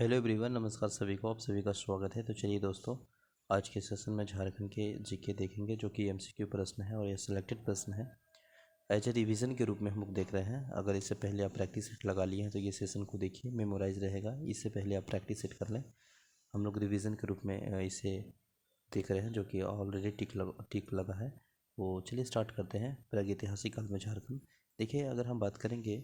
Hello everyone, नमस्कार सभी को। आप सभी का स्वागत है। तो चलिए दोस्तों, आज के सेशन में झारखंड के जीके देखेंगे, जो कि एमसीक्यू प्रश्न है और ये सिलेक्टेड प्रश्न है। एज ए रिवीजन के रूप में हम लोग देख रहे हैं। अगर इससे पहले आप प्रैक्टिस सेट लगा लिए हैं तो ये सेशन को देखिए, मेमोराइज रहेगा। इससे पहले आप प्रैक्टिस सेट कर लें। हम लोग रिवीजन के रूप में इसे देख रहे हैं, जो कि ऑलरेडी टिक लगा है। वो चलिए स्टार्ट करते हैं। प्रागैतिहासिक काल में झारखंड। देखिए, अगर हम बात करेंगे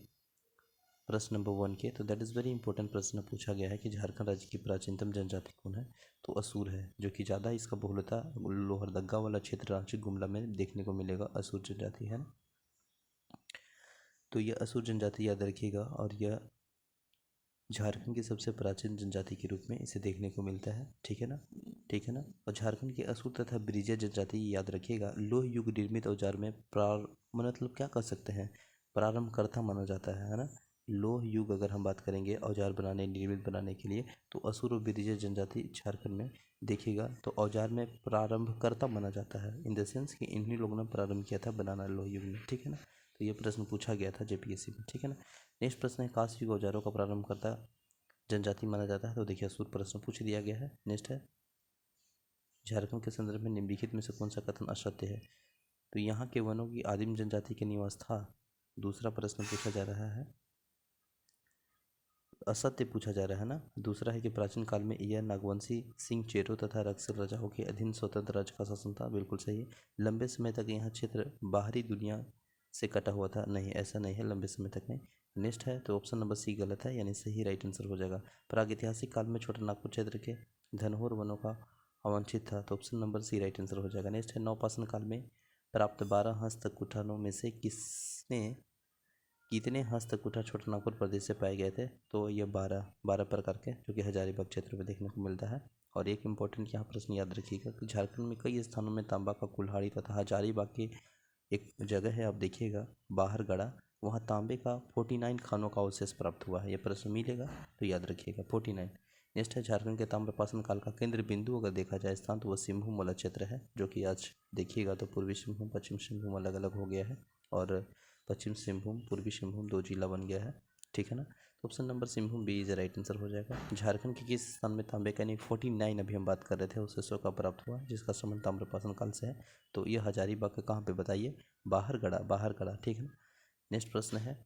प्रश्न नंबर 1 के, तो दैट इज़ वेरी इंपॉर्टेंट प्रश्न पूछा गया है कि झारखंड राज्य की प्राचीनतम जनजाति कौन है। तो असुर है, जो कि ज़्यादा इसका बहुलता लोहरदगा वाला क्षेत्र रांची गुमला में देखने को मिलेगा। असुर जनजाति है ना, तो यह असुर जनजाति याद रखिएगा। और यह झारखंड की सबसे प्राचीन जनजाति के रूप में इसे देखने को मिलता है। ठीक है ना, ठीक है ना। और झारखंड की असुर तथा ब्रिजेय जनजाति याद रखिएगा। लोह युग निर्मित औजार में मतलब क्या कर सकते हैं, प्रारंभकर्ता माना जाता है ना। लोह युग अगर हम बात करेंगे औजार बनाने, निर्मित बनाने के लिए, तो असुर और ब्रिजेय जनजाति झारखंड में देखिएगा तो औजार में प्रारंभकर्ता माना जाता है। इन द सेंस कि इन्हीं लोगों ने प्रारंभ किया था बनाना लोह युग में। ठीक है ना, तो ये प्रश्न पूछा गया था जेपीएससी में। ठीक है ना। नेक्स्ट प्रश्न है, कांस्य युग औजारों का प्रारंभकर्ता जनजाति माना जाता है। तो देखिए, असुर प्रश्न पूछ दिया गया है। नेक्स्ट है, झारखंड के संदर्भ में निम्नलिखित में से कौन सा कथन असत्य है। तो यहाँ के वनों की आदिम जनजाति के निवास था। दूसरा प्रश्न पूछा जा रहा है, असत्य पूछा जा रहा है ना। दूसरा है कि प्राचीन काल में यह नागवंशी सिंह चेरो तथा रक्षल राजाओं के अधीन स्वतंत्र राज्य का शासन था। बिल्कुल सही है। लंबे समय तक यह क्षेत्र बाहरी दुनिया से कटा हुआ था। नहीं, ऐसा नहीं है, लंबे समय तक नहीं। नेक्स्ट है, तो ऑप्शन नंबर सी गलत है, यानी सही राइट आंसर हो जाएगा। प्रागैतिहासिक काल में छोटा नागपुर क्षेत्र के धनहोर वनों का अवांछित था। तो option number C right answer हो जाएगा। नेक्स्ट है, नवपाषाण काल में प्राप्त 12 हस्तकुठारों में से कितने हस्तकुठा छोटा नागपुर प्रदेश से पाए गए थे। तो ये 12 प्रकार के, जो कि हजारीबाग क्षेत्र में देखने को मिलता है। और एक इम्पोर्टेंट यहाँ प्रश्न याद रखिएगा कि झारखंड में कई स्थानों में तांबा का कुल्हाड़ी तथा हजारीबाग की एक जगह है, आप देखिएगा बाहरगढ़ा, वहाँ तांबे का 49 खानों का अवशेष प्राप्त हुआ है। यह प्रश्न मिलेगा तो याद रखिएगा 49। नेक्स्ट है, झारखंड के ताम्रपाषाण काल का केंद्र बिंदु अगर देखा जाए स्थान, तो वह सिंहभूम वाला क्षेत्र है, जो कि आज देखिएगा तो पूर्वी सिंहभूम पश्चिम सिंहभूम अलग अलग हो गया है। और पश्चिम सिंहभूम पूर्वी सिंहभूम 2 जिला बन गया है। ठीक है ना, तो option number Singhbhum B is right answer हो जाएगा। झारखंड के किस स्थान में तांबे का, यानी 49 अभी हम बात कर रहे थे, अवशेषों का प्राप्त हुआ जिसका संबंध ताम्रपाषाण काल से है। तो यह हजारीबाग का कहाँ पे बताइए, बाहरगढ़ा। ठीक है ना। नेक्स्ट प्रश्न है,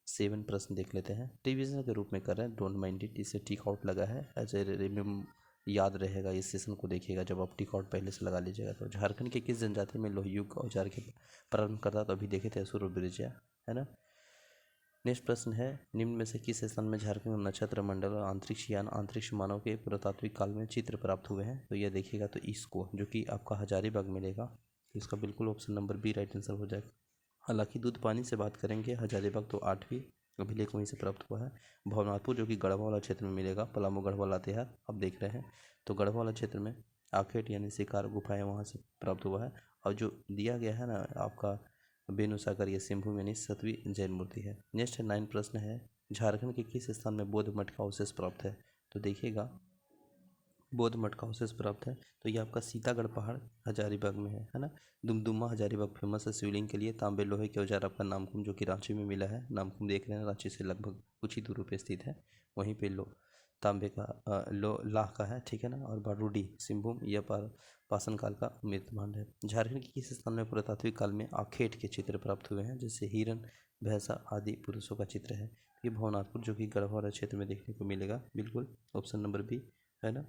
7 प्रश्न देख लेते हैं। रिवीजन के रूप में कर रहे हैं, डोंट माइंड इट। इसे टिक आउट लगा है, ऐसे याद रहेगा। इस सेशन को देखिएगा जब आप टिक आउट पहले से लगा लीजिएगा। तो झारखंड के किस जनजाति में लोह युग औजार के प्रारंभ करता, तो अभी देखे थे असुर और ब्रिजेय, है ना। नेक्स्ट प्रश्न है, निम्न में से किस स्थान में झारखंड में नक्षत्र मंडल और अंतरिक्ष यान अंतरिक्ष मानव के पुरातात्विक काल में चित्र प्राप्त हुए हैं। तो यह देखिएगा तो इसको, जो कि आपका हजारीबाग मिलेगा, तो इसका बिल्कुल option number B right answer हो जाएगा। हालांकि दूध पानी से बात करेंगे, हजारीबाग तो 8वीं अभिलेख वहीं से प्राप्त हुआ है। भवनाथपुर, जो कि गढ़वा वाला क्षेत्र में मिलेगा, पलामू गढ़वा लातेहार आप देख रहे हैं, तो गढ़वा वाला क्षेत्र में आखेट यानी शिकार गुफाएं वहाँ से प्राप्त हुआ है। और जो दिया गया है ना आपका बेनुसागर, ये सिंहभूम यानी 7वीं जैन मूर्ति है। नेक्स्ट है, 9 प्रश्न है, झारखंड के किस स्थान में बौद्ध मठ का अवशेष प्राप्त है। तो देखिएगा बौद्ध मठ का अवशेष प्राप्त है, तो ये आपका सीतागढ़ पहाड़ हजारीबाग में है ना। दुमदुमा हजारीबाग फेमस है शिवलिंग के लिए। तांबे लोहे के औजार आपका नामकुम, जो कि रांची में मिला है। नामकुम देख रहे हैं, रांची से लगभग कुछ ही दूर पे स्थित है। वहीं पे तांबे का लाह का है। ठीक है ना। और बारूडी सिंहभूम, यह पाषाण काल का मृत भांड है। झारखंड के किस स्थान में पुरातात्विक काल में आखेट के चित्र प्राप्त हुए हैं, जैसे हिरन, भैंसा आदि पुरुषों का चित्र है। ये भवनाथपुर, जो कि गढ़वा क्षेत्र में देखने को मिलेगा। बिल्कुल ऑप्शन नंबर बी, है ना।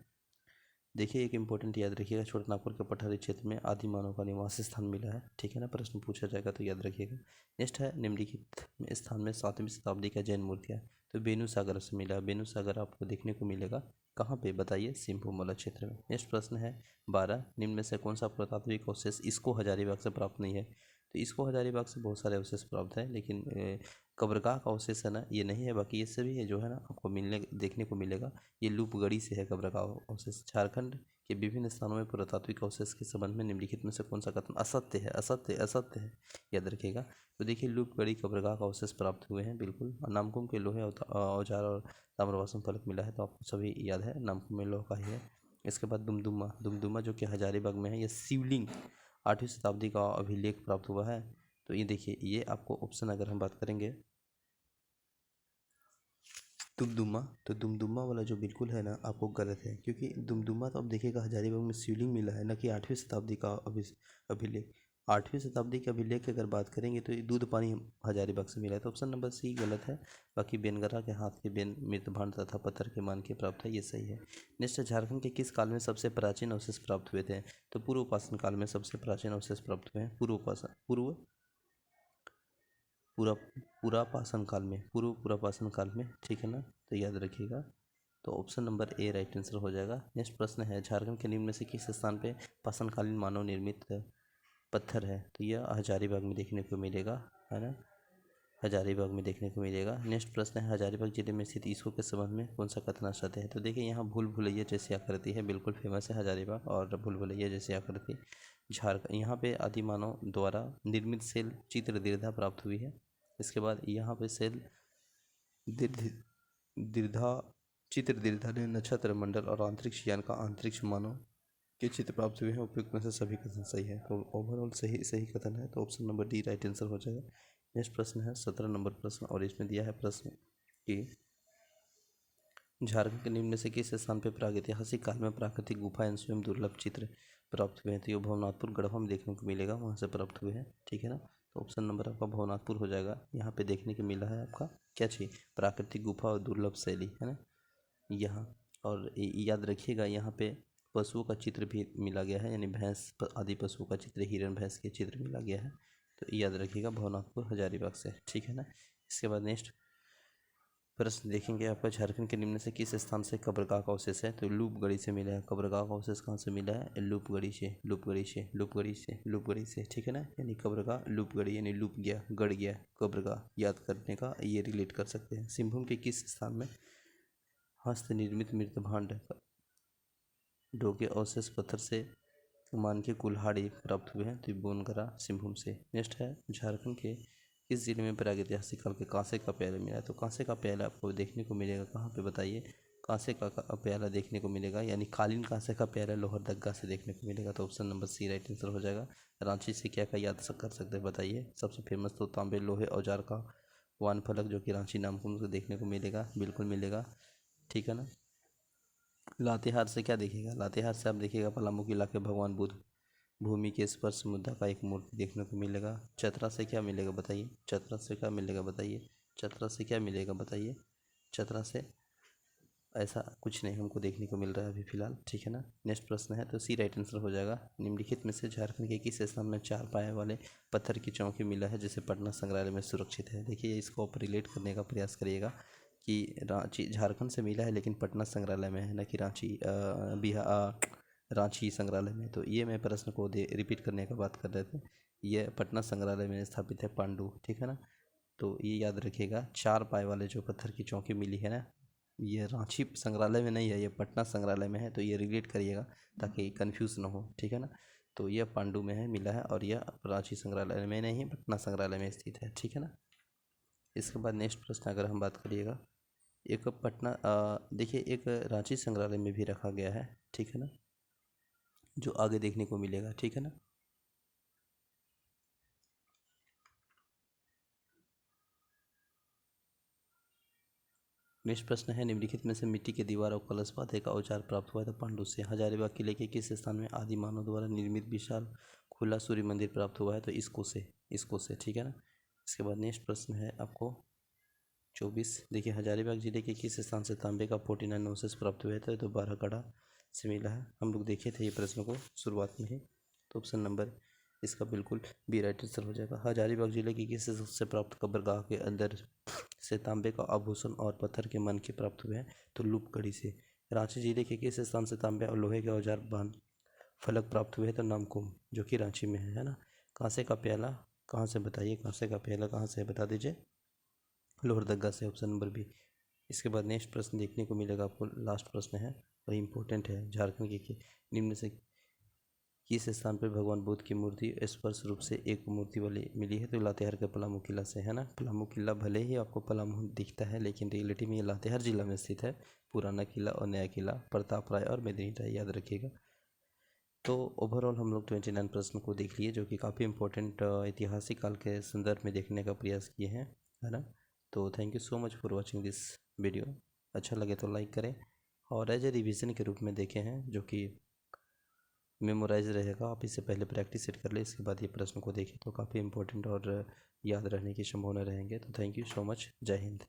देखिए, एक इंपॉर्टेंट याद रखिएगा, छोटानागपुर के पठारी क्षेत्र में आदि मानव का निवास स्थान मिला है। ठीक है ना, प्रश्न पूछा जाएगा तो याद रखिएगा। नेक्स्ट है, निम्नलिखित स्थान में 7वीं शताब्दी का जैन मूर्तियाँ, तो बेनूसागर से मिला। बेनूसागर आपको देखने को मिलेगा कहाँ पे बताइए, सिंहभूम वाला क्षेत्र में। नेक्स्ट प्रश्न है 12, निम्न में से कौन सा पुरातात्विक अवशेष इसको हजारीबाग से प्राप्त नहीं है। तो इसको हजारीबाग से बहुत सारे अवशेष प्राप्त है, लेकिन कब्रगाह का अवशेष है ना, ये नहीं है। बाकी ये सभी है जो है ना आपको देखने को मिलेगा। ये लूपगढ़ी से है कब्रगाह अवशेष। झारखंड के विभिन्न स्थानों में पुरातात्विक अवशेष के संबंध में निम्नलिखित में से कौन सा कथन असत्य है, असत्य है, याद रखिएगा। तो देखिए, लूपगढ़ी कब्रगाह का अवशेष प्राप्त हुए हैं, बिल्कुल। नामकुम के लोहे औजार और ताम्रपाषाण फलक मिला है, तो आपको सभी याद है, नामकुम में लोह का ही है। इसके बाद दुमदुमा जो कि हजारीबाग में है, यह शिवलिंग 8वीं शताब्दी का अभिलेख प्राप्त हुआ है। तो ये देखिए, ये आपको ऑप्शन अगर हम बात करेंगे, दुमदुमा, तो दुमदुमा वाला जो बिल्कुल है ना आपको गलत है, क्योंकि दुमदुमा तो आप देखिएगा हजारीबाग में शिवलिंग मिला है, न कि 8वीं शताब्दी का अभिलेख। 8वीं शताब्दी के अभिलेख की अगर बात करेंगे तो ये दूध पानी हजारीबाग से मिला है, तो ऑप्शन नंबर सी गलत है। बाकी बेनगरा के हाथ के बेन मृतभांड तथा पत्थर के मान के प्राप्त है, ये सही है। नेक्स्ट, झारखंड के किस काल में सबसे प्राचीन अवशेष प्राप्त हुए थे? तो पूर्व उपासन काल में सबसे प्राचीन अवशेष प्राप्त हुए हैं, पुरापाषाण काल में, पूर्व पुरापाषाण काल में, ठीक है ना, तो याद रखिएगा। तो option number A right answer हो जाएगा। नेक्स्ट प्रश्न है, झारखंड के निम्न में से किस स्थान पे पाषाणकालीन मानव निर्मित पत्थर है? तो यह हजारीबाग में देखने को मिलेगा, है ना, हजारीबाग में देखने को मिलेगा। नेक्स्ट प्रश्न है, हजारीबाग जिले में स्थित ईसको के संबंध में कौन सा कथन सत्य है? तो देखिए यहाँ भूल भुलैया जैसी आकृति है, बिल्कुल फेमस है हजारीबाग, और भूल भुलैया जैसी आकृति झारखंड, यहाँ पे आदिमानव द्वारा निर्मित शैल चित्र दीर्घा प्राप्त हुई है। इसके बाद यहाँ पे शैल दीर्घा चित्र दीर्घा ने नक्षत्र मंडल और अंतरिक्ष यान का अंतरिक्ष मानव के चित्र प्राप्त हुए हैं। उपयुक्त में से सभी कथन सही है, तो ओवरऑल सही कथन है, तो option number D right answer हो जाएगा। नेक्स्ट प्रश्न है 17 नंबर प्रश्न, और इसमें दिया है प्रश्न कि झारखंड के निम्न में से किस स्थान पर प्रागैतिहासिक काल में प्राकृतिक गुफा एवं स्वयं दुर्लभ चित्र प्राप्त हुए हैं? तो ये भवनाथपुर गढ़वा में देखने को मिलेगा, वहाँ से प्राप्त हुए हैं, ठीक है ना, तो ऑप्शन नंबर आपका भवनाथपुर हो जाएगा। यहाँ पे देखने को मिला है आपका क्या चाहिए, प्राकृतिक गुफा और दुर्लभ शैली, है ना, यहाँ। और याद रखिएगा यहाँ पे पशुओं का चित्र भी मिला गया है, यानी भैंस आदि पशुओं का चित्र, हिरण भैंस के चित्र मिला गया है, तो याद रखिएगा भवनाथपुर हजारीबाग से, ठीक है ना। इसके बाद नेक्स्ट प्रश्न देखेंगे आपका, झारखंड के निम्न से किस स्थान से कब्रगाह का अवशेष है? तो लूपगढ़ी से मिला है। कब्रगाह का अवशेष कहाँ से मिला है? लूपगढ़ी से, ठीक है ना, यानी कब्रगाह लूपगढ़ी, यानी लूप गया, गड़ गया, कब्रगाह याद करने का ये रिलेट कर सकते हैं। सिंहभूम के किस स्थान में हस्त निर्मित मृतभांड ढोके अवशेष पत्थर से मान के कुल्हाड़ी प्राप्त हुए हैं? तो बोनगरा सिंहभूम से। नेक्स्ट है, झारखंड के किस जिले में प्रागैतिहासिक काल के कांसे का प्याला मिला है? तो कांसे का प्याला आपको देखने को मिलेगा कहाँ पे, बताइए। कांसे का प्याला देखने को मिलेगा, यानी कालीन कांसे का प्याला लोहरदगा से देखने को मिलेगा, तो option number C right answer हो जाएगा। रांची से क्या क्या याद कर सकते हैं बताइए। सबसे फेमस तो तांबे लोहे औजार का वान फलक, जो कि रांची नाम को देखने को मिलेगा, बिल्कुल मिलेगा, ठीक है ना। लातेहार से क्या देखिएगा, लातेहार से आप देखिएगा पलामू किला के भगवान बुद्ध भूमि के स्पर्श मुद्रा का एक मूर्ति देखने को मिलेगा। चतरा से क्या मिलेगा बताइए, चतरा से क्या मिलेगा बताइए, चतरा से क्या मिलेगा बताइए, चतरा से ऐसा कुछ नहीं हमको देखने को मिल रहा है अभी फिलहाल, ठीक है ना। नेक्स्ट प्रश्न है, तो सी राइट आंसर हो जाएगा। निम्नलिखित में से झारखंड के किस स्थान में 4 पाए वाले पत्थर की चौकी मिला है जिसे पटना संग्रहालय में सुरक्षित है? देखिए इसको आप रिलेट करने का प्रयास करिएगा कि रांची झारखंड से मिला है लेकिन पटना संग्रहालय में है, न कि रांची संग्रहालय में। तो ये मैं प्रश्न को रिपीट करने का बात कर रहे थे, ये पटना संग्रहालय में स्थापित है पांडु, ठीक है ना। तो ये याद रखिएगा 4 पाए वाले जो पत्थर की चौकी मिली है ना, ये रांची संग्रहालय में नहीं है, ये पटना संग्रहालय में है, तो ये रिलेट करिएगा ताकि कंफ्यूज ना हो, ठीक है ना। तो यह पांडु में है मिला है, और यह रांची संग्रहालय में नहीं, पटना संग्रहालय में स्थित है, ठीक है ना। इसके बाद नेक्स्ट प्रश्न अगर हम बात करिएगा, एक देखिए एक रांची संग्रहालय में भी रखा गया है, ठीक है ना, जो आगे देखने को मिलेगा, ठीक है ना। नेक्स्ट प्रश्न है, निम्नलिखित में से मिट्टी के दीवार और कलश पाते का औजार प्राप्त हुआ था? पांडु से। हजारीबाग किले के किस स्थान में आदि मानव द्वारा निर्मित विशाल खुला सूर्य मंदिर प्राप्त हुआ है? तो इसको से, ठीक है ना। इसके बाद नेक्स्ट प्रश्न है आपको 24, देखिए हजारीबाग जिले के किस स्थान से तांबे का 49 अवशेष प्राप्त हुए थे? तो बारहगढ़ा से मिला है, हम लोग देखे थे ये प्रश्न को शुरुआत में ही, तो ऑप्शन नंबर इसका बिल्कुल बी राइट आंसर हो जाएगा। हजारीबाग जिले की किस से प्राप्त कब्रगाह के अंदर से तांबे का आभूषण और पत्थर के मन के प्राप्त हुए हैं? तो लूपगढ़ी से। रांची जिले के किस स्थान से तांबे और लोहे के औजार बांध फलक प्राप्त हुए? तो नामकुम, जो कि रांची में है ना। कांसे का प्याला कहाँ से बताइए, कांसे का प्याला कहाँ से बता दीजिए, लोहरदगा से, ऑप्शन नंबर बी। इसके बाद नेक्स्ट प्रश्न देखने को मिलेगा आपको, लास्ट प्रश्न है और इम्पोर्टेंट है, झारखंड के निम्न से किस स्थान पर भगवान बुद्ध की मूर्ति स्पर्श रूप से एक मूर्ति वाली मिली है? तो लातेहार के पलामू किला से, है ना। पलामू किला भले ही आपको पलामू दिखता है लेकिन रियलिटी में ये लातेहार जिला में स्थित है। पुराना किला और नया किला प्रताप राय और मेदिनी राय याद रखिएगा। तो ओवरऑल हम लोग 29 प्रश्न को देख लिए, जो कि काफ़ी इंपॉर्टेंट ऐतिहासिक काल के संदर्भ में देखने का प्रयास किए हैं, है ना। तो thank you so much for watching this video. अच्छा लगे तो लाइक करें, और एज ए रिवीजन के रूप में देखे हैं, जो कि मेमोराइज रहेगा। आप इससे पहले प्रैक्टिस सेट कर ले, इसके बाद ये प्रश्न को देखें तो काफ़ी इंपॉर्टेंट और याद रहने की संभावना रहेंगे। तो थैंक यू सो मच, जय हिंद।